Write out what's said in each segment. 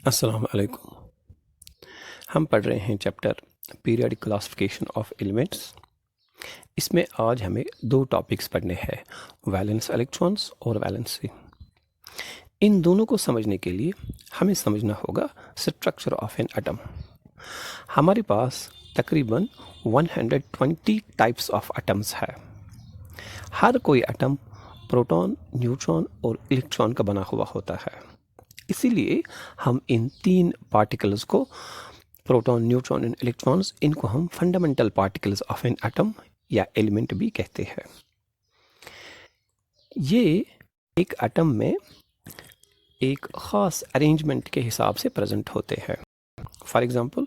अस्सलाम वालेकुम। हम पढ़ रहे हैं chapter periodic classification of elements. इसमें आज हमें दो टॉपिक्स पढ़ने हैं, वैलेंस इलेक्ट्रॉन्स और वैलेंसी। इन दोनों को समझने के लिए हमें समझना होगा स्ट्रक्चर ऑफ एन एटम। हमारे पास तकरीबन 120 टाइप्स ऑफ एटम्स है। हर कोई एटम प्रोटॉन, न्यूट्रॉन और इलेक्ट्रॉन का बना हुआ होता है। इसीलिए हम इन तीन पार्टिकल्स को, प्रोटॉन, न्यूट्रॉन एंड इलेक्ट्रॉन्स, इनको हम fundamental particles of an atom या एलिमेंट भी कहते हैं। ये एक एटम में एक ख़ास अरेंजमेंट के हिसाब से प्रेजेंट होते हैं। For example,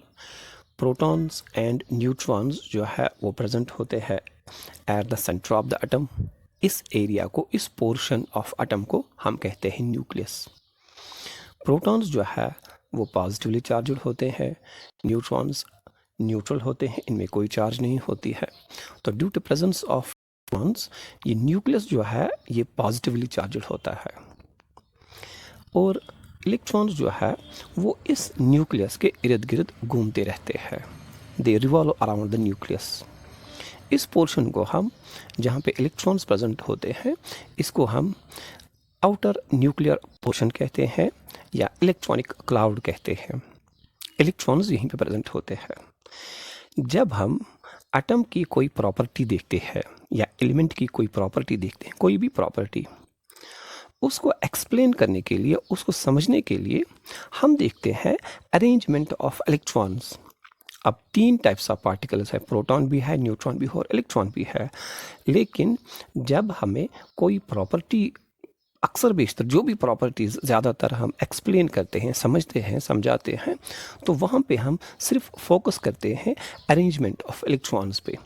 protons and neutrons जो है वो प्रेजेंट होते हैं at the centre of the atom. इस एरिया को, इस पोर्शन ऑफ एटम को हम कहते हैं न्यूक्लियस। प्रोटॉन्स जो है वो पॉजिटिवली चार्जड होते हैं, न्यूट्रॉन्स न्यूट्रल होते हैं, इनमें कोई चार्ज नहीं होती है। तो due to presence of protons, ये न्यूक्लियस जो है ये पॉजिटिवली चार्जड होता है। और इलेक्ट्रॉन्स जो है वो इस न्यूक्लियस के इर्द गिर्द घूमते रहते हैं। दे रिवॉल्व अराउंड द न्यूक्लियस। इस पोर्शन को हम, जहाँ पे इलेक्ट्रॉन्स प्रेजेंट होते हैं, इसको हम आउटर न्यूक्लियर पोर्शन कहते हैं या इलेक्ट्रॉनिक क्लाउड कहते हैं। इलेक्ट्रॉन्स यहीं पे प्रेजेंट होते हैं। जब हम एटम की कोई प्रॉपर्टी देखते हैं या एलिमेंट की कोई प्रॉपर्टी देखते हैं, कोई भी प्रॉपर्टी, उसको एक्सप्लेन करने के लिए, उसको समझने के लिए हम देखते हैं अरेंजमेंट ऑफ इलेक्ट्रॉन्स। अब तीन टाइप्स ऑफ पार्टिकल्स है, प्रोटॉन भी है, न्यूट्रॉन भी है और इलेक्ट्रॉन भी है। लेकिन जब हमें कोई प्रॉपर्टी, अक्सर बेशतर जो भी प्रॉपर्टीज़ ज़्यादातर हम एक्सप्लेन करते हैं, समझते हैं, समझाते हैं, तो वहाँ पे हम सिर्फ फोकस करते हैं अरेंजमेंट ऑफ इलेक्ट्रॉन्स पे।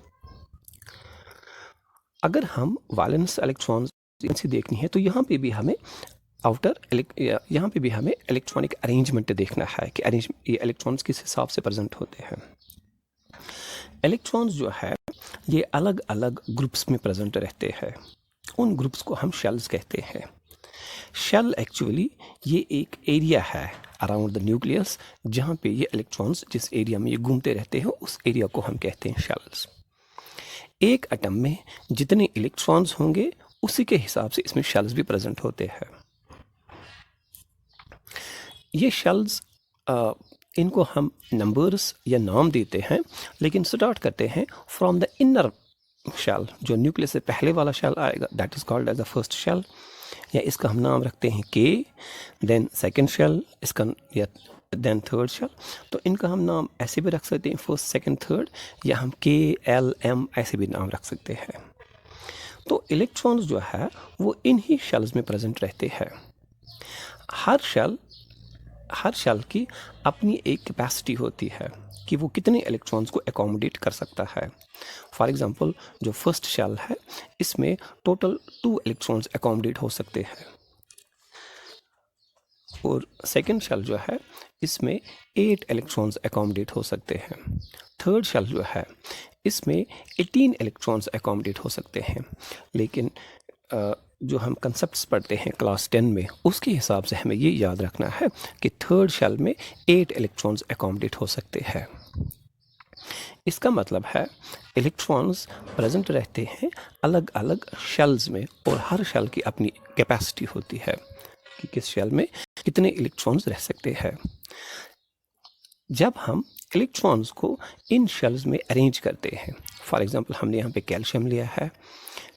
अगर हम वैलेंस इलेक्ट्रॉन्स से देखनी है तो यहाँ पे भी हमें यहाँ पे भी हमें इलेक्ट्रॉनिक अरेंजमेंट देखना है कि ये इलेक्ट्रॉन्स किस हिसाब से प्रेजेंट होते हैं। इलेक्ट्रॉन्स जो है ये अलग अलग ग्रुप्स में प्रेजेंट रहते हैं। उन ग्रुप्स को हम शेल्स कहते हैं। शेल एक्चुअली ये एक एरिया है अराउंड द न्यूक्लियस, जहाँ पे ये इलेक्ट्रॉन्स, जिस एरिया में ये घूमते रहते हैं, उस एरिया को हम कहते हैं शेल्स। एक एटम में जितने इलेक्ट्रॉन्स होंगे उसी के हिसाब से इसमें शेल्स भी प्रेजेंट होते हैं। ये शेल्स, इनको हम नंबर्स या नाम देते हैं, लेकिन स्टार्ट करते हैं फ्रॉम द इनर शेल। जो न्यूक्लियस से पहले वाला शेल आएगा, that is called as the first shell, या इसका हम नाम रखते हैं के, देन सेकंड शेल, इसका, या देन थर्ड शेल। तो इनका हम नाम ऐसे भी रख सकते हैं, फर्स्ट, सेकंड, थर्ड, या हम के, एल, एम ऐसे भी नाम रख सकते हैं। तो इलेक्ट्रॉन्स जो है वो इन ही शेल्स में प्रेजेंट रहते हैं। हर शेल की अपनी एक कैपेसिटी होती है कि वो कितने इलेक्ट्रॉन्स को एकोमोडेट कर सकता है। फॉर एग्जांपल, जो फर्स्ट शेल है इसमें टोटल 2 इलेक्ट्रॉन्स एकोमोडेट हो सकते हैं, और सेकंड शेल जो है इसमें 8 इलेक्ट्रॉन्स एकोमोडेट हो सकते हैं। थर्ड शेल जो है इसमें 18 इलेक्ट्रॉन्स एकोमोडेट हो सकते हैं। लेकिन जो हम कंसेप्ट्स पढ़ते हैं क्लास 10 में, उसके हिसाब से हमें ये याद रखना है कि थर्ड शेल में 8 इलेक्ट्रॉन्स एकोमोडेट हो सकते हैं। इसका मतलब है इलेक्ट्रॉन्स प्रेजेंट रहते हैं अलग अलग शेल्स में, और हर शेल की अपनी कैपेसिटी होती है कि किस शेल में कितने इलेक्ट्रॉन्स रह सकते हैं। जब हम इलेक्ट्रॉन्स को इन शेल्स में अरेंज करते हैं, फॉर एग्जांपल हमने यहाँ पे कैल्शियम लिया है।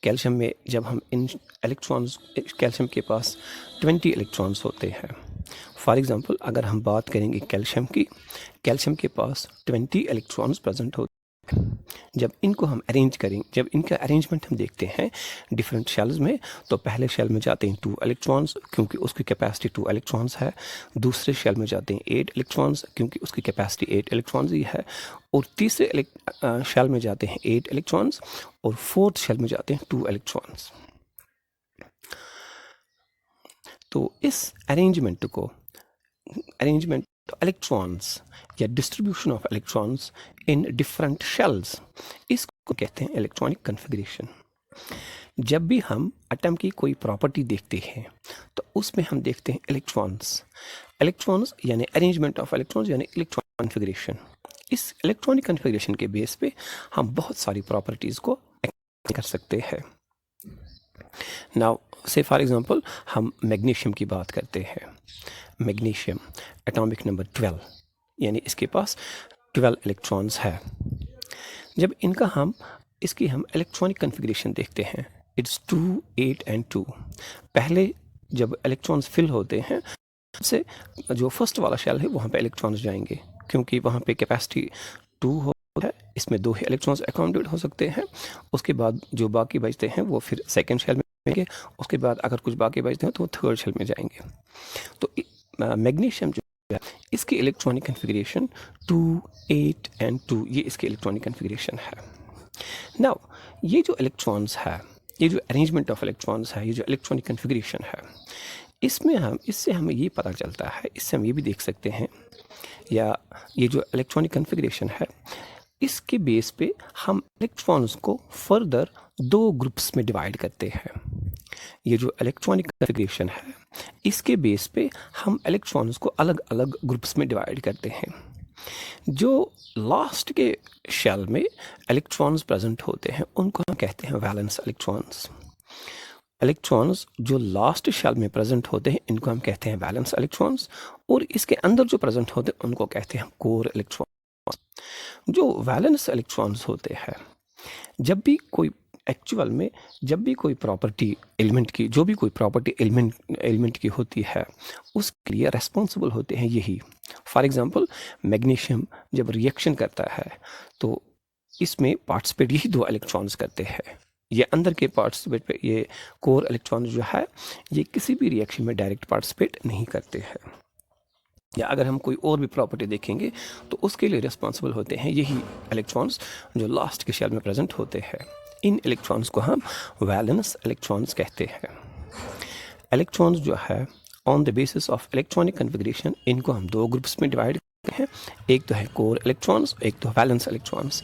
कैल्शियम में जब हम इन इलेक्ट्रॉन्स, कैल्शियम के पास 20 इलेक्ट्रॉन्स होते हैं। फॉर एग्जांपल अगर हम बात करेंगे कैल्शियम की, कैल्शियम के पास 20 इलेक्ट्रॉन्स प्रेजेंट होते हैं। जब इनको हम अरेंज करेंगे, जब इनका अरेंजमेंट हम देखते हैं डिफरेंट शेल्स में, तो पहले शेल में जाते हैं 2 इलेक्ट्रॉन्स क्योंकि उसकी कैपेसिटी 2 इलेक्ट्रॉन्स है। दूसरे शेल में जाते हैं 8 इलेक्ट्रॉन्स क्योंकि उसकी कैपेसिटी 8 इलेक्ट्रॉन्स ही है। और तीसरे शेल में जाते हैं 8 इलेक्ट्रॉन्स, और फोर्थ शेल में जाते हैं 2 इलेक्ट्रॉन्स। तो इस अरेंजमेंट इलेक्ट्रॉन्स या distribution of electrons in different shells, इसको कहते हैं इलेक्ट्रॉनिक कन्फिगरेशन। जब भी हम एटम की कोई प्रॉपर्टी देखते हैं तो उसमें हम देखते हैं इलेक्ट्रॉन्स। इलेक्ट्रॉन्स यानी अरेंजमेंट ऑफ इलेक्ट्रॉन्स यानी इलेक्ट्रॉनिक कॉन्फ़िगरेशन। इस इलेक्ट्रॉनिक कॉन्फ़िगरेशन के बेस पे हम बहुत सारी प्रॉपर्टीज़ को कर सकते हैं। नाउ से फॉर एग्जांपल हम मैग्नीशियम की बात करते हैं। मैग्नीशियम एटॉमिक नंबर 12, यानी इसके पास 12 इलेक्ट्रॉन्स है। जब इसकी हम इलेक्ट्रॉनिक कॉन्फ़िगरेशन देखते हैं, इट्स 2, 8 एंड 2। पहले जब इलेक्ट्रॉन्स फिल होते हैं, से जो फर्स्ट वाला शेल है वहाँ पे इलेक्ट्रॉन्स जाएंगे, क्योंकि वहाँ पे कैपेसिटी 2 होता है, इसमें 2 ही इलेक्ट्रॉन्स अकोमोडेट हो सकते हैं। उसके बाद जो बाकी बचते हैं वो फिर सेकंड शेल में जाएंगे। उसके बाद अगर कुछ बाकी बचते हैं तो वो थर्ड शेल में जाएंगे। तो मैग्नीशियम जो है इसकी इलेक्ट्रॉनिक कॉन्फ़िगरेशन 2, 8 एंड 2, ये इसकी इलेक्ट्रॉनिक कॉन्फ़िगरेशन है। नाउ ये जो इलेक्ट्रॉन्स है, ये जो अरेंजमेंट ऑफ इलेक्ट्रॉन्स है, ये जो इलेक्ट्रॉनिक कॉन्फ़िगरेशन है, इससे हमें ये पता चलता है, इससे हम ये भी देख सकते हैं, या ये जो इलेक्ट्रॉनिक कॉन्फ़िगरेशन है इसके बेस पे हम इलेक्ट्रॉन्स को फर्दर 2 ग्रुप्स में डिवाइड करते हैं। ये जो इलेक्ट्रॉनिक कॉन्फ़िगरेशन है इसके बेस पे हम इलेक्ट्रॉन्स को अलग अलग ग्रुप्स में डिवाइड करते हैं। जो लास्ट के शेल में इलेक्ट्रॉन्स प्रेजेंट होते हैं उनको हम कहते हैं वैलेंस इलेक्ट्रॉन्स। इलेक्ट्रॉन्स जो लास्ट शेल में प्रेजेंट होते हैं इनको हम कहते हैं वैलेंस इलेक्ट्रॉन्स, और इसके अंदर जो प्रेजेंट होते हैं उनको कहते हैं कोर इलेक्ट्रॉन्स। जो वैलेंस इलेक्ट्रॉन्स होते हैं, जब भी कोई प्रॉपर्टी एलिमेंट की, जो भी कोई प्रॉपर्टी एलिमेंट की होती है उसके लिए रेस्पॉन्सिबल होते हैं यही। फॉर एग्जांपल मैग्नीशियम जब रिएक्शन करता है तो इसमें पार्टिसिपेट यही 2 इलेक्ट्रॉन्स करते हैं। ये अंदर के पार्टिसिपेट पे, ये कोर इलेक्ट्रॉन जो है ये किसी भी रिएक्शन में डायरेक्ट पार्टिसिपेट नहीं करते हैं। या अगर हम कोई और भी प्रॉपर्टी देखेंगे तो उसके लिए रिस्पॉन्सिबल होते हैं यही इलेक्ट्रॉन्स जो लास्ट के शेल में प्रेजेंट होते हैं। इन इलेक्ट्रॉन्स को हम वैलेंस इलेक्ट्रॉन्स कहते हैं। इलेक्ट्रॉन्स जो है on the basis of electronic configuration इनको हम 2 ग्रुप्स में डिवाइड करते हैं, एक तो है कोर इलेक्ट्रॉन्स, एक तो वैलेंस इलेक्ट्रॉन्स।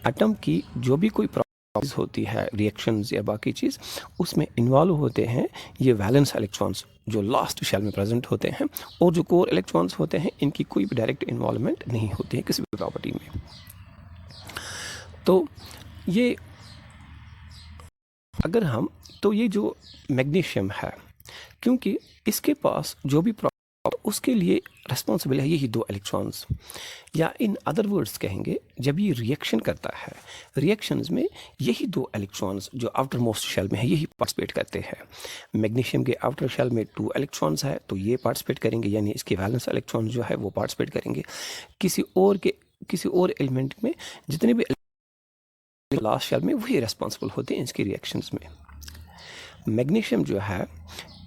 एटम की जो भी कोई प्रॉपर्टीज होती है, रिएक्शंस या बाकी चीज़, उसमें इन्वॉल्व होते हैं ये वैलेंस इलेक्ट्रॉन्स जो लास्ट शेल में प्रेजेंट होते हैं, और जो कोर इलेक्ट्रॉन्स होते हैं इनकी कोई भी डायरेक्ट इन्वॉल्वमेंट नहीं होती है किसी भी प्रॉपर्टी में। तो ये ये जो मैग्नीशियम है, क्योंकि इसके पास जो भी उसके लिए रिस्पॉन्सिबल है यही 2 इलेक्ट्रॉन्स। या इन अदर वर्ड्स कहेंगे, जब ये रिएक्शन करता है, रिएक्शंस में यही 2 इलेक्ट्रॉन्स जो आउटर मोस्ट शेल में है यही पार्टिसिपेट करते हैं। मैग्नीशियम के आउटर शेल में 2 इलेक्ट्रॉन्स है तो ये पार्टिसिपेट करेंगे, यानी इसके वैलेंस इलेक्ट्रॉन जो है वो पार्टिसिपेट करेंगे। किसी और एलिमेंट में जितने भी लास्ट शेल में वही रिस्पॉन्सिबल होते हैं इसकी रिएक्शंस में। मैग्नीशियम जो है,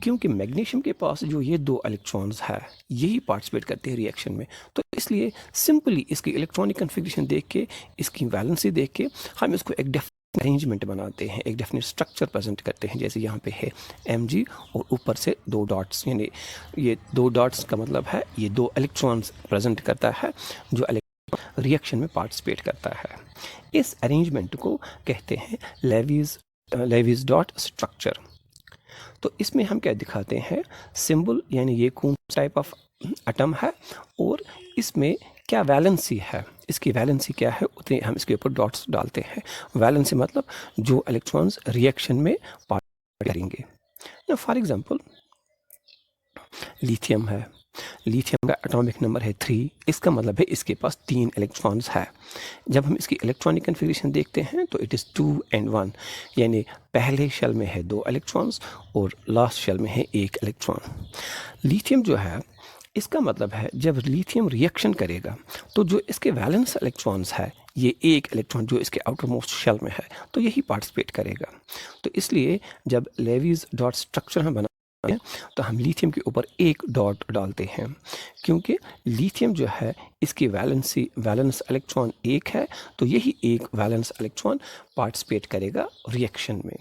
क्योंकि मैग्नीशियम के पास जो ये 2 इलेक्ट्रॉन्स है यही पार्टिसिपेट करते हैं रिएक्शन में, तो इसलिए सिंपली इसकी इलेक्ट्रॉनिक कॉन्फ़िगरेशन देख के, इसकी वैलेंसी देख के हम इसको एक डेफिनेट अरेंजमेंट बनाते हैं, एक डेफिनेट स्ट्रक्चर प्रेजेंट करते हैं। जैसे यहाँ पे है Mg और ऊपर से 2 डॉट्स, यानी ये 2 डॉट्स का मतलब है ये 2 इलेक्ट्रॉन्स प्रेजेंट करता है जो रिएक्शन में पार्टिसिपेट करता है। इस अरेंजमेंट को कहते हैं लेविस डॉट स्ट्रक्चर। तो इसमें हम क्या दिखाते हैं, सिंबल, यानी ये कौन टाइप ऑफ एटम है और इसमें क्या वैलेंसी है, इसकी वैलेंसी क्या है, उतने हम इसके ऊपर डॉट्स डालते हैं। वैलेंसी मतलब जो इलेक्ट्रॉन्स रिएक्शन में पार्टिसिपेट करेंगे। या फॉर एग्जांपल लिथियम है, लिथियम का एटॉमिक नंबर है 3, इसका मतलब है इसके पास 3 इलेक्ट्रॉन्स है। जब हम इसकी इलेक्ट्रॉनिक कॉन्फ़िगरेशन देखते हैं तो इट इज़ 2 and 1, यानी पहले शेल में है 2 इलेक्ट्रॉन्स और लास्ट शेल में है 1 इलेक्ट्रॉन। लिथियम जो है, इसका मतलब है जब लिथियम रिएक्शन करेगा तो जो इसके वैलेंस इलेक्ट्रॉन्स है, ये 1 इलेक्ट्रॉन जो इसके आउटर मोस्ट शेल में है तो यही पार्टिसिपेट करेगा। तो इसलिए जब लेविस डॉट स्ट्रक्चर हम बनाते हैं तो हम लिथियम के ऊपर 1 डॉट डालते हैं, क्योंकि लिथियम जो है इसकी वैलेंस इलेक्ट्रॉन 1 है, तो यही 1 वैलेंस इलेक्ट्रॉन पार्टिसिपेट करेगा रिएक्शन में।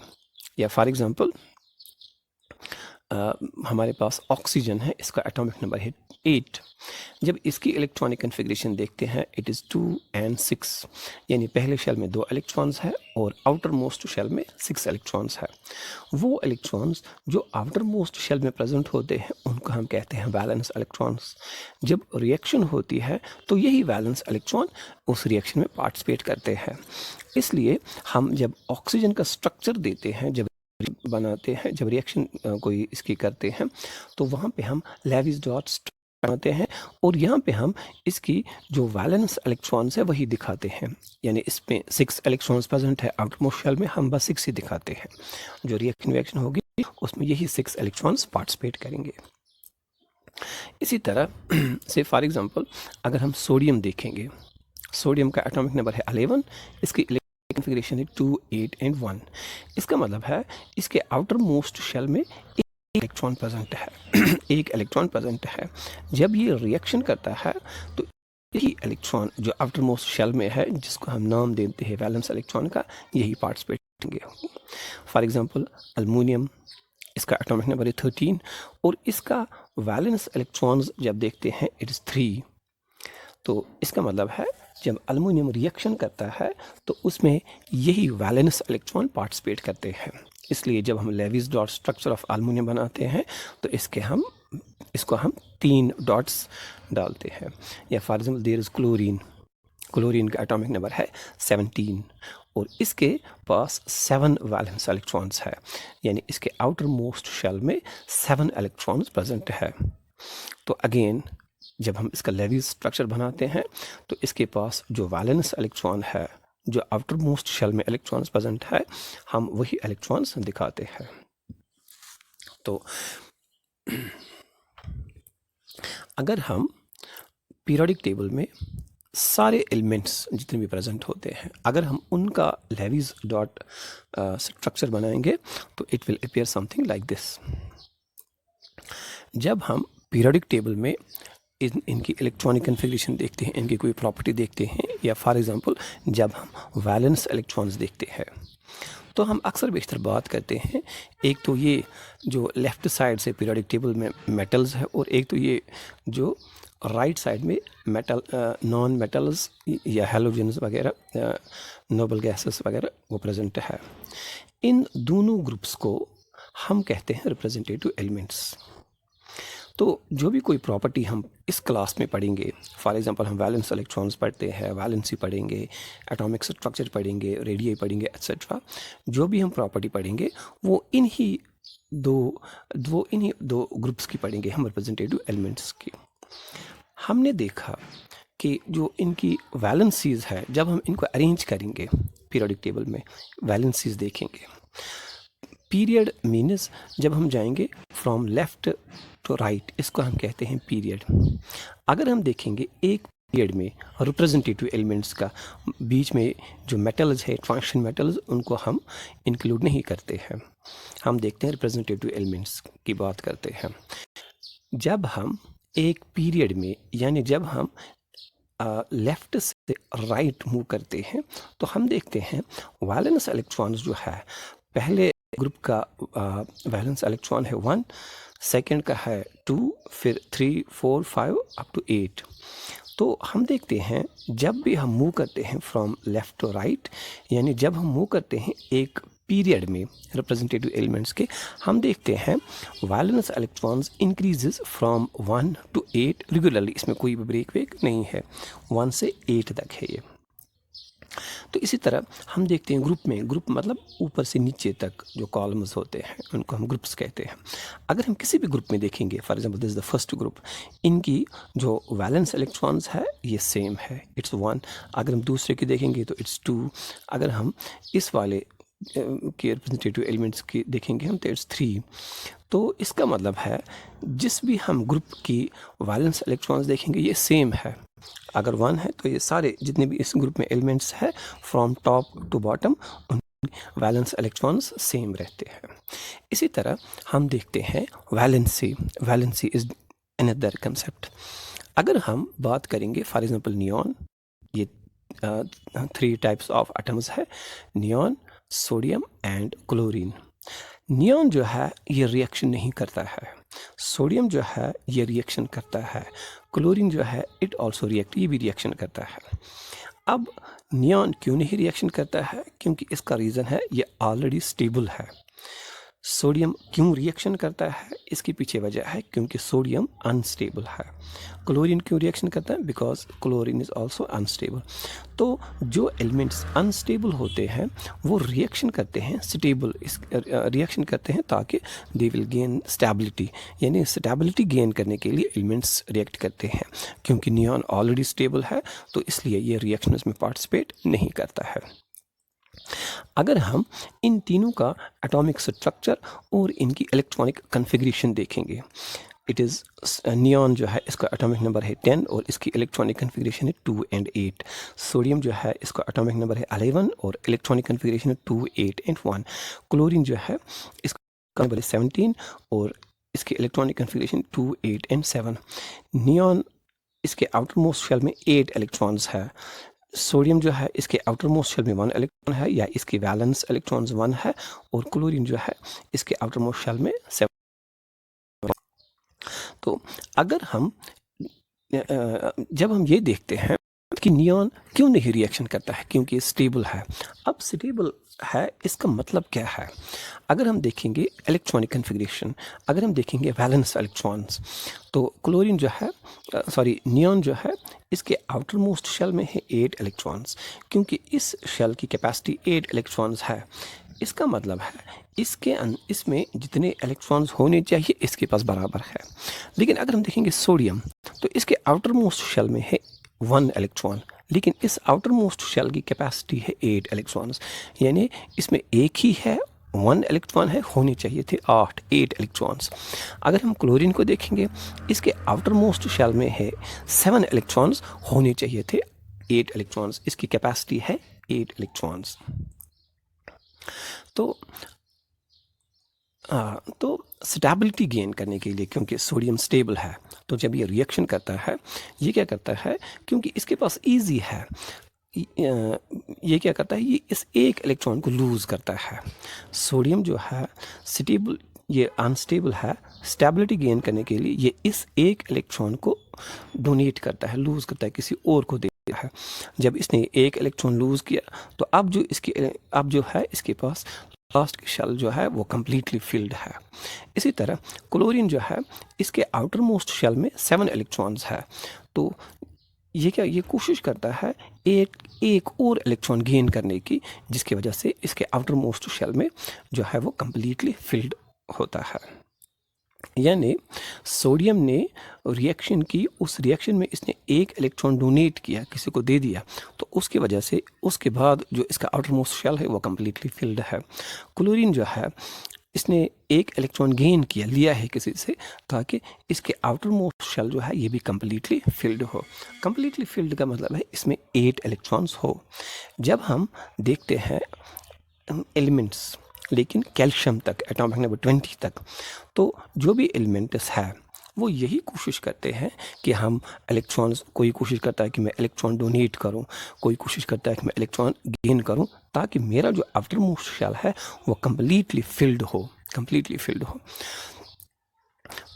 या फॉर एग्जांपल हमारे पास ऑक्सीजन है, इसका एटॉमिक नंबर है 8। जब इसकी इलेक्ट्रॉनिक कन्फिग्रेशन देखते हैं, इट इज़ 2 and 6, यानी पहले शेल में 2 इलेक्ट्रॉन्स है और आउटर मोस्ट शेल में 6 इलेक्ट्रॉन्स है। वो इलेक्ट्रॉन्स जो आउटर मोस्ट शेल में प्रेजेंट होते हैं उनको हम कहते हैं वैलेंस इलेक्ट्रॉन्स। जब रिएक्शन होती है तो यही वैलेंस इलेक्ट्रॉन उस रिएक्शन में पार्टिसिपेट करते हैं। इसलिए हम जब ऑक्सीजन का स्ट्रक्चर देते हैं, जब बनाते हैं, जब रिएक्शन कोई इसकी करते हैं, तो वहाँ पे हम लेविस डॉट्स बनाते हैं और यहाँ पे हम इसकी जो वैलेंस इलेक्ट्रॉन्स है वही दिखाते हैं। यानी इसमें 6 इलेक्ट्रॉन्स प्रेजेंट है आउटर मोस्ट शेल में, हम बस 6 ही दिखाते हैं। जो रिएक्शन होगी उसमें यही 6 इलेक्ट्रॉन्स पार्टिसिपेट करेंगे। इसी तरह से फॉर एग्जांपल अगर हम सोडियम देखेंगे, सोडियम का एटॉमिक नंबर है 11, इसकी कॉन्फ़िगरेशन है 2, 8 and 1। इसका मतलब है इसके आउटर मोस्ट शेल में इलेक्ट्रॉन प्रेजेंट है एक इलेक्ट्रॉन प्रेजेंट है। जब ये रिएक्शन करता है तो यही इलेक्ट्रॉन जो आउटर मोस्ट शेल में है, जिसको हम नाम देते हैं वैलेंस इलेक्ट्रॉन का, यही पार्टिसिपेट करेंगे। फॉर एग्जांपल अल्युमिनियम, इसका एटॉमिक नंबर है 13 और इसका वैलेंस इलेक्ट्रॉन्स जब देखते हैं इट इज़ 3। तो इसका मतलब है जब अल्युमिनियम रिएक्शन करता है तो उसमें यही वैलेंस इलेक्ट्रॉन पार्टिसिपेट करते हैं। इसलिए जब हम Lewis dot structure of aluminium बनाते हैं तो इसको हम 3 डॉट्स डालते हैं। या for example there is chlorine, chlorine का एटॉमिक नंबर है 17 और इसके पास 7 वैलेंस इलेक्ट्रॉन्स है, यानी इसके आउटर मोस्ट शेल में 7 इलेक्ट्रॉन्स प्रेजेंट है। तो अगेन जब हम इसका लेविस स्ट्रक्चर बनाते हैं तो इसके पास जो वैलेंस इलेक्ट्रॉन है, जो आउटर मोस्ट शेल में इलेक्ट्रॉन्स प्रेजेंट है, हम वही इलेक्ट्रॉन्स दिखाते हैं। तो अगर हम पीरियोडिक टेबल में सारे एलिमेंट्स जितने भी प्रेजेंट होते हैं, अगर हम उनका लेविस डॉट स्ट्रक्चर बनाएंगे तो it will appear something like this. जब हम पीरियोडिक टेबल में इनकी इलेक्ट्रॉनिक कन्फिग्रेशन देखते हैं, इनकी कोई प्रॉपर्टी देखते हैं, या फॉर एग्जांपल जब हम वैलेंस इलेक्ट्रॉन्स देखते हैं, तो हम अक्सर बेशतर बात करते हैं, एक तो ये जो लेफ़्ट साइड से पीरियोडिक टेबल में मेटल्स है और एक तो ये जो राइट साइड में मेटल नॉन मेटल्स या हैलोजन्स वगैरह, नोबल गैसेस वगैरह वो प्रेजेंट है। इन दोनों ग्रुप्स को हम कहते हैं रिप्रेजेंटेटिव एलिमेंट्स। तो जो भी कोई प्रॉपर्टी हम इस क्लास में पढ़ेंगे, फॉर एग्जांपल हम वैलेंस इलेक्ट्रॉन्स पढ़ते हैं, वैलेंसी पढ़ेंगे, एटॉमिक स्ट्रक्चर पढ़ेंगे, रेडियाई पढ़ेंगे, एट्सेट्रा, जो भी हम प्रॉपर्टी पढ़ेंगे वो इन्हीं दो ग्रुप्स की पढ़ेंगे हम, रिप्रेजेंटेटिव एलिमेंट्स की। हमने देखा कि जो इनकी वैलेंसीज़ है, जब हम इनको अरेंज करेंगे पीरियोडिक टेबल में, वैलेंसीज़ देखेंगे। पीरियड मीन्स जब हम जाएंगे फ्रॉम लेफ़्ट टू राइट, इसको हम कहते हैं पीरियड। अगर हम देखेंगे एक पीरियड में रिप्रेजेंटेटिव एलिमेंट्स का बीच में जो मेटल्स है, ट्रांजिशन मेटल्स, उनको हम इंक्लूड नहीं करते हैं, हम देखते हैं रिप्रेजेंटेटिव एलिमेंट्स की बात करते हैं। जब हम एक पीरियड में, यानी जब हम लेफ़्ट से राइट मूव करते हैं, तो हम देखते हैं वैलेंस इलेक्ट्रॉन्स जो है, पहले ग्रुप का वैलेंस इलेक्ट्रॉन है 1, सेकंड का है 2, फिर 3, 4, 5 अप टू 8। तो हम देखते हैं जब भी हम मूव करते हैं फ्रॉम लेफ़्ट टू राइट, यानी जब हम मूव करते हैं एक पीरियड में रिप्रेजेंटेटिव एलिमेंट्स के, हम देखते हैं valence electrons increases from 1 to 8 regularly, इसमें कोई भी ब्रेक वेक नहीं है, 1 से 8 तक है ये। तो इसी तरह हम देखते हैं ग्रुप में, ग्रुप मतलब ऊपर से नीचे तक जो कॉलम्स होते हैं उनको हम ग्रुप्स कहते हैं। अगर हम किसी भी ग्रुप में देखेंगे, for example this is the first group, इनकी जो वैलेंस इलेक्ट्रॉन्स है ये सेम है, इट्स 1। अगर हम दूसरे की देखेंगे तो इट्स 2। अगर हम इस वाले के रिप्रेजेंटेटिव एलिमेंट्स की देखेंगे हम तो इट्स 3। तो इसका मतलब है जिस भी हम ग्रुप की वैलेंस इलेक्ट्रॉन्स देखेंगे ये सेम है। अगर 1 है तो ये सारे जितने भी इस ग्रुप में एलिमेंट्स है फ्रॉम टॉप टू बॉटम, उनकी वैलेंस इलेक्ट्रॉन्स सेम रहते हैं। इसी तरह हम देखते हैं valency. Valency is another concept. अगर हम बात करेंगे फॉर एग्जांपल नियॉन, ये 3 टाइप्स ऑफ एटम्स है, neon, sodium and chlorine. Neon जो है ये रिएक्शन नहीं करता है, सोडियम जो है ये रिएक्शन करता है, क्लोरीन जो है इट ऑल्सो रिएक्ट, ये भी रिएक्शन करता है। अब नियॉन क्यों नहीं रिएक्शन करता है? क्योंकि इसका रीज़न है ये ऑलरेडी स्टेबल है। सोडियम क्यों रिएक्शन करता है? इसके पीछे वजह है क्योंकि सोडियम अनस्टेबल है। क्लोरीन क्यों रिएक्शन करता है? Because chlorine is also unstable. तो जो एलिमेंट्स अनस्टेबल होते हैं वो रिएक्शन करते हैं स्टेबल, इस रिएक्शन करते हैं ताकि दे विल गेन स्टेबिलिटी, यानी स्टेबिलिटी गेन करने के लिए एलिमेंट्स रिएक्ट करते हैं। क्योंकि नियॉन ऑलरेडी स्टेबल है तो इसलिए ये रिएक्शन में पार्टिसिपेट नहीं करता है। अगर हम इन तीनों का एटॉमिक स्ट्रक्चर और इनकी इलेक्ट्रॉनिक कन्फिग्रेशन देखेंगे, इट इज़ नियॉन जो है इसका एटॉमिक नंबर है 10 और इसकी इलेक्ट्रॉनिक कन्फिग्रेशन है 2 and 8। सोडियम जो है इसका एटॉमिक नंबर है 11 और इलेक्ट्रॉनिक कन्फिग्रेशन है 2, 8 and 1। क्लोरीन जो है इसका नंबर है 17 और इसकी इलेक्ट्रॉनिक कन्फिग्रेशन 2, 8 and 7। नियॉन इसके आउटर मोस्ट शेल में 8 इलेक्ट्रॉन्स है। सोडियम जो है इसके आउटर मोस्ट शेल में 1 इलेक्ट्रॉन है या इसकी वैलेंस इलेक्ट्रॉन्स 1 है, और क्लोरीन जो है इसके आउटर मोस्ट शेल में 7। तो अगर हम जब हम ये देखते हैं कि नियॉन क्यों नहीं रिएक्शन करता है, क्योंकि स्टेबल है। अब स्टेबल है इसका मतलब क्या है? अगर हम देखेंगे इलेक्ट्रॉनिक कन्फिग्रेशन, अगर हम देखेंगे वैलेंस इलेक्ट्रॉन्स, तो क्लोरीन जो है नियॉन जो है इसके आउटर मोस्ट शेल में है 8 इलेक्ट्रॉन्स। क्योंकि इस शेल की कैपेसिटी 8 इलेक्ट्रॉन्स है, इसका मतलब है इसमें जितने इलेक्ट्रॉन्स होने चाहिए इसके पास बराबर है। लेकिन अगर हम देखेंगे सोडियम, तो इसके आउटर मोस्ट शेल में है 1 इलेक्ट्रॉन, लेकिन इस आउटर मोस्ट शेल की कैपेसिटी है 8 इलेक्ट्रॉन्स, यानी इसमें एक ही है 1 इलेक्ट्रॉन है, होने चाहिए थे 8 इलेक्ट्रॉन्स। अगर हम क्लोरीन को देखेंगे, इसके आउटर मोस्ट शेल में है 7 इलेक्ट्रॉन्स, होने चाहिए थे 8 इलेक्ट्रॉन्स, इसकी कैपेसिटी है 8 इलेक्ट्रॉन्स। तो स्टेबिलिटी गेन करने के लिए, क्योंकि सोडियम स्टेबल है, तो जब ये रिएक्शन करता है, ये क्या करता है, क्योंकि इसके पास इजी है, ये क्या करता है, ये इस एक इलेक्ट्रॉन को लूज़ करता है। सोडियम जो है स्टेबल, ये अनस्टेबल है, स्टेबिलिटी गेन करने के लिए ये इस एक इलेक्ट्रॉन को डोनेट करता है, लूज़ करता है, किसी और को देता है। जब इसने एक इलेक्ट्रॉन लूज़ किया तो अब जो है इसके पास लास्ट की शेल जो है वो कम्प्लीटली फिल्ड है। इसी तरह क्लोरीन जो है इसके आउटर मोस्ट शेल में 7 इलेक्ट्रॉन्स है, तो ये कोशिश करता है एक और इलेक्ट्रॉन गेन करने की, जिसकी वजह से इसके आउटर मोस्ट शेल में जो है वो कम्प्लीटली फिल्ड होता है। यानी सोडियम ने रिएक्शन की, उस रिएक्शन में इसने एक इलेक्ट्रॉन डोनेट किया, किसी को दे दिया, तो उसकी वजह से उसके बाद जो इसका आउटर मोस्ट शेल है वो कम्प्लीटली फिल्ड है। क्लोरीन जो है इसने एक इलेक्ट्रॉन गेन किया, लिया है किसी से, ताकि इसके आउटर मोस्ट शेल जो है ये भी कम्प्लीटली फिल्ड हो। कम्प्लीटली फिल्ड का मतलब है इसमें 8 इलेक्ट्रॉन्स हो। जब हम देखते हैं एलिमेंट्स, लेकिन कैल्शियम तक, एटॉमिक नंबर 20 तक, तो जो भी एलिमेंट्स है वो यही कोशिश करते हैं कि हम इलेक्ट्रॉन्स, कोई कोशिश करता है कि मैं इलेक्ट्रॉन डोनेट करूं, कोई कोशिश करता है कि मैं इलेक्ट्रॉन गेन करूं, ताकि मेरा जो आफ्टर मोस्ट शेल है वो कम्प्लीटली फिल्ड हो।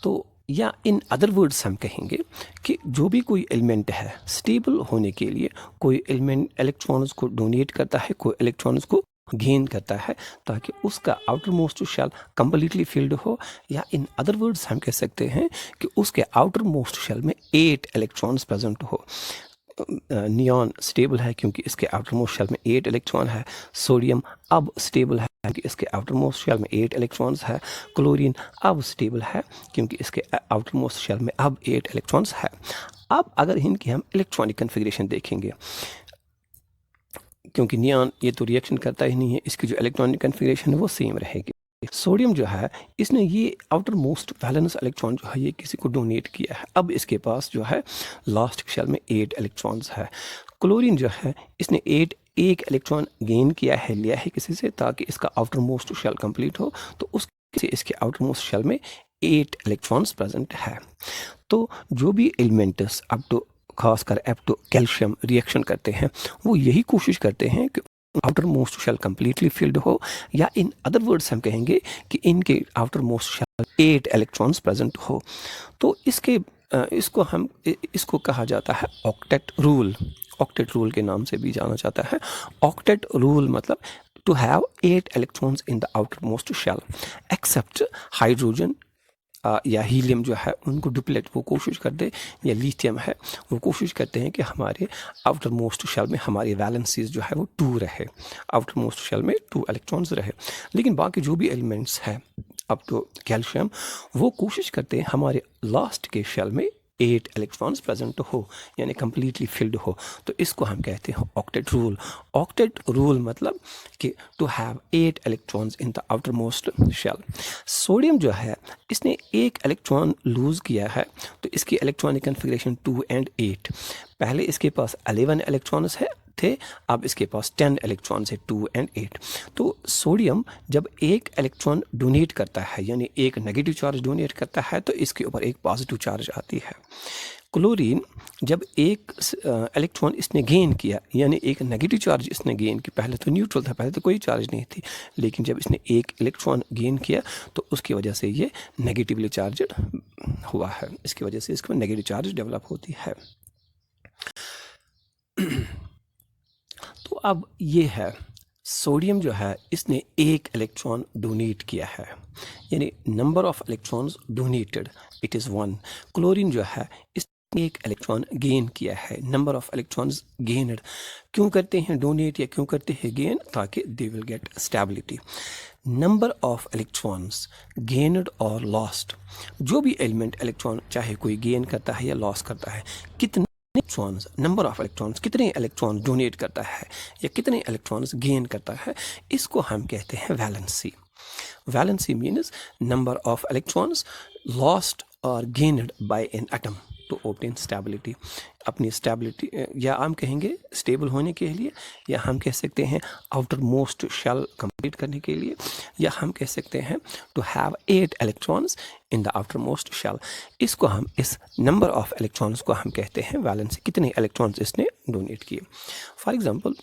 तो या इन अदर वर्ड्स हम कहेंगे कि जो भी कोई एलिमेंट है स्टेबल होने के लिए, कोई एलिमेंट इलेक्ट्रॉन्स को डोनेट करता है, कोई इलेक्ट्रॉन्स को गेन करता है, ताकि उसका outermost shell completely filled हो। या इन अदर वर्ड्स हम कह सकते हैं कि उसके आउटर मोस्ट शेल में 8 इलेक्ट्रॉन्स प्रेजेंट हो। नियॉन स्टेबल है क्योंकि इसके आउटर मोस्ट शेल में 8 इलेक्ट्रॉन है। सोडियम अब स्टेबल है क्योंकि इसके आउटर मोस्ट शेल में 8 इलेक्ट्रॉन्स है। क्लोरीन अब स्टेबल है क्योंकि इसके आउटर मोस्ट शेल में अब 8 इलेक्ट्रॉन्स है। अब अगर इनकी हम इलेक्ट्रॉनिक कन्फिग्रेशन देखेंगे, क्योंकि नियॉन ये तो रिएक्शन करता ही नहीं है, इसकी जो इलेक्ट्रॉनिक कन्फिग्रेशन है वो सेम रहेगी। सोडियम जो है इसने ये आउटर मोस्ट वैलेंस इलेक्ट्रॉन जो है ये किसी को डोनेट किया है, अब इसके पास जो है लास्ट शेल में 8 इलेक्ट्रॉन्स है। क्लोरीन जो है इसने एक इलेक्ट्रॉन गेन किया है, लिया है किसी से, ताकि इसका आउटर मोस्ट शेल कंप्लीट हो, तो उससे इसके आउटर मोस्ट शेल में 8 इलेक्ट्रॉन्स प्रेजेंट है। तो जो भी एलिमेंट्स खासकर अप टू कैल्शियम रिएक्शन करते हैं, वो यही कोशिश करते हैं कि outermost shell completely filled हो, या इन अदर वर्ड्स हम कहेंगे कि इनके outermost shell 8 electrons present हो। तो इसको कहा जाता है ऑक्टेट रूल। ऑक्टेट रूल के नाम से भी जाना जाता है। ऑक्टेट रूल मतलब to have 8 electrons in the outermost shell, except hydrogen या हीलियम जो है उनको डुप्लेट वो कोशिश करते, या लिथियम है वो कोशिश करते हैं कि हमारे आउटर मोस्ट शेल में हमारी वैलेंसीज जो है वो 2 रहे, आउटर मोस्ट शेल में 2 इलेक्ट्रॉन्स रहे। लेकिन बाकी जो भी एलिमेंट्स हैं अप टू कैल्शियम, वो कोशिश करते हैं हमारे लास्ट के शेल में 8 इलेक्ट्रॉन्स प्रेजेंट हो, यानी कंप्लीटली फिल्ड हो। तो इसको हम कहते हैं ऑक्टेट रूल। ऑक्टेट रूल मतलब कि to have 8 electrons in the outermost shell. Sodium जो है इसने 1 इलेक्ट्रॉन लूज़ किया है, तो इसकी इलेक्ट्रॉनिक कन्फिग्रेशन 2 and 8। पहले इसके पास 11 इलेक्ट्रॉन्स है थे, अब इसके पास 10 इलेक्ट्रॉन्स है, 2 and 8। तो सोडियम जब 1 इलेक्ट्रॉन डोनेट करता है, यानी एक नेगेटिव चार्ज डोनेट करता है, तो इसके ऊपर एक पॉजिटिव चार्ज आती है। क्लोरीन जब 1 इलेक्ट्रॉन इसने गेन किया, यानी एक नेगेटिव चार्ज इसने गेन किया, पहले तो न्यूट्रल था, पहले तो कोई चार्ज नहीं थी, लेकिन जब इसने 1 इलेक्ट्रॉन गेन किया तो उसकी वजह से ये नेगेटिवली चार्जड हुआ है, इसकी वजह से इसको नेगेटिव चार्ज डेवलप होती है। तो अब ये है सोडियम जो है इसने 1 इलेक्ट्रॉन डोनेट किया है, यानी number of electrons donated it is 1। Chlorine जो है इसने 1 इलेक्ट्रॉन गेन किया है, नंबर ऑफ इलेक्ट्रॉन्स गेनड। क्यों करते हैं डोनेट या क्यों करते हैं गेन? ताकि they will get stability. Number of electrons gained और लॉस्ट, जो भी एलिमेंट इलेक्ट्रॉन चाहे कोई गेन करता है या लॉस करता है, कितने इलेक्ट्रॉन्स, नंबर ऑफ इलेक्ट्रॉन्स, कितने इलेक्ट्रॉन्स डोनेट करता है या कितने इलेक्ट्रॉन्स गेन करता है, इसको हम कहते हैं valency. Valency means number of electrons lost और gained by an atom to obtain stability. अपनी स्टेबिलिटी या हम कहेंगे स्टेबल होने के लिए, या हम कह सकते हैं आउटर मोस्ट शेल कंप्लीट करने के लिए, या हम कह सकते हैं to have 8 electrons in the outermost shell. इसको हम, इस नंबर ऑफ इलेक्ट्रॉन्स को हम कहते हैं वैलेंसी, कितने इलेक्ट्रॉन्स इसने डोनेट किए। फॉर एग्जांपल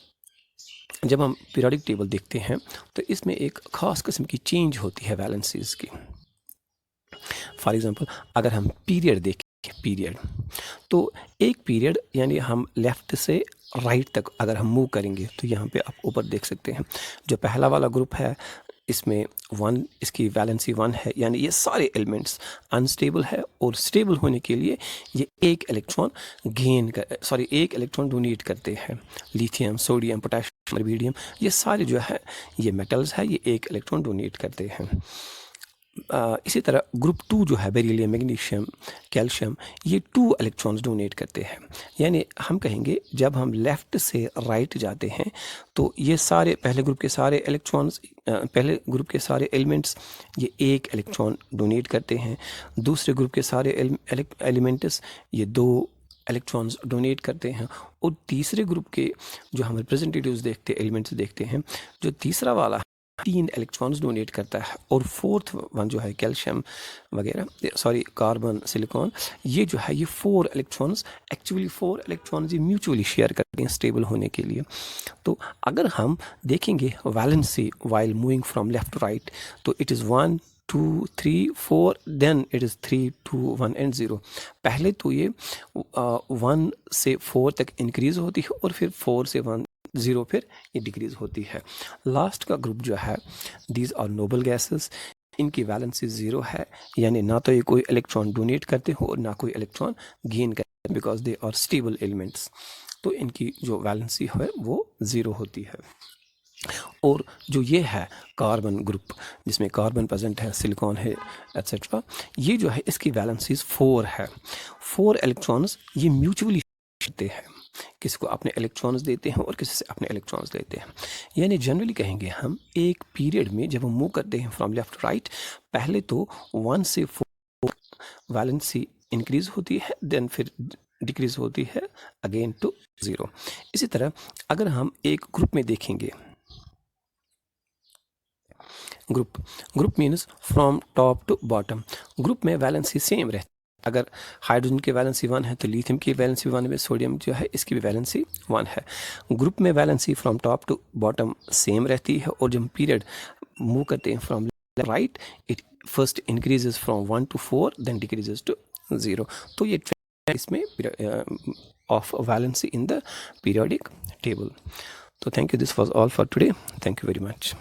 जब हम पीरियोडिक टेबल देखते हैं तो इसमें एक ख़ास किस्म की चेंज होती है वैलेंसीज की। फॉर एग्जांपल अगर हम पीरियड देखें, पीरियड, तो एक पीरियड यानी हम लेफ़्ट से राइट तक अगर हम मूव करेंगे तो यहाँ पे आप ऊपर देख सकते हैं जो पहला वाला ग्रुप है इसमें 1, इसकी वैलेंसी 1 है, यानी ये सारे एलिमेंट्स अनस्टेबल है, और स्टेबल होने के लिए ये 1 इलेक्ट्रॉन एक इलेक्ट्रॉन डोनेट करते हैं। लिथियम, सोडियम, पोटेशियम, रुबिडियम, ये सारे जो है ये मेटल्स है, ये 1 इलेक्ट्रॉन डोनेट करते हैं। इसी तरह ग्रुप 2 जो है बेरिलियम, मैग्नीशियम, कैल्शियम, ये 2 इलेक्ट्रॉन्स डोनेट करते हैं। यानी हम कहेंगे जब हम लेफ़्ट से राइट जाते हैं तो ये सारे पहले ग्रुप के सारे इलेक्ट्रॉन्स, पहले ग्रुप के सारे एलिमेंट्स ये 1 इलेक्ट्रॉन डोनेट करते हैं। दूसरे ग्रुप के सारे एलिमेंट्स ये 2 इलेक्ट्रॉन्स डोनेट करते हैं। और तीसरे ग्रुप के जो हम रिप्रेजेंटेटिव्स देखते हैं, एलिमेंट्स देखते हैं, जो तीसरा वाला 3 इलेक्ट्रॉन्स डोनेट करता है। और फोर्थ वन जो है कैल्शियम वगैरह, कार्बन, सिलिकॉन, ये जो है ये 4 इलेक्ट्रॉन्स, एक्चुअली 4 इलेक्ट्रॉन्स ये म्यूचुअली शेयर करते हैं स्टेबल होने के लिए। तो अगर हम देखेंगे valency while moving from left to right, तो it is 1 2 3 4, then it is 3 2 1 and 0। पहले तो ये 1 से 4 तक इंक्रीज़ होती है और फिर 4 से 1 0 फिर ये डिक्रीज़ होती है। लास्ट का ग्रुप जो है दीज आर नोबल गैसेस, इनकी वैलेंसी 0 है, यानी ना तो ये कोई इलेक्ट्रॉन डोनेट करते हो और ना कोई इलेक्ट्रॉन गेन करते हैं, because they are stable elements. तो इनकी जो वैलेंसी है वो 0 होती है। और जो ये है कार्बन ग्रुप जिसमें कार्बन प्रेजेंट है, सिलिकॉन है, एट्सेट्रा, ये जो है इसकी वैलेंसीज 4 है। 4 इलेक्ट्रॉन्स ये म्यूचुअली देते हैं, किसी को अपने इलेक्ट्रॉन्स देते हैं और किसी से अपने इलेक्ट्रॉन्स लेते हैं। यानी जनरली कहेंगे हम एक पीरियड में जब हम मूव करते हैं फ्रॉम लेफ्ट टू राइट, पहले तो 1 से 4 वैलेंसी इंक्रीज होती है, देन फिर डिक्रीज होती है अगेन टू 0। इसी तरह अगर हम एक ग्रुप में देखेंगे, group means from top to bottom, group में वैलेंसी सेम रहती अगर हाइड्रोजन की वैलेंसी 1 है तो लिथियम की वैलेंसी 1 है, सोडियम जो है इसकी भी वैलेंसी 1 है। ग्रुप में valency from top to bottom same रहती है, और जब हम पीरियड मूव करते हैं from right, it first increases from 1 to 4 then decreases to 0। तो ये इसमें of valency in the periodic table. So thank you. This was all for today. Thank you very much.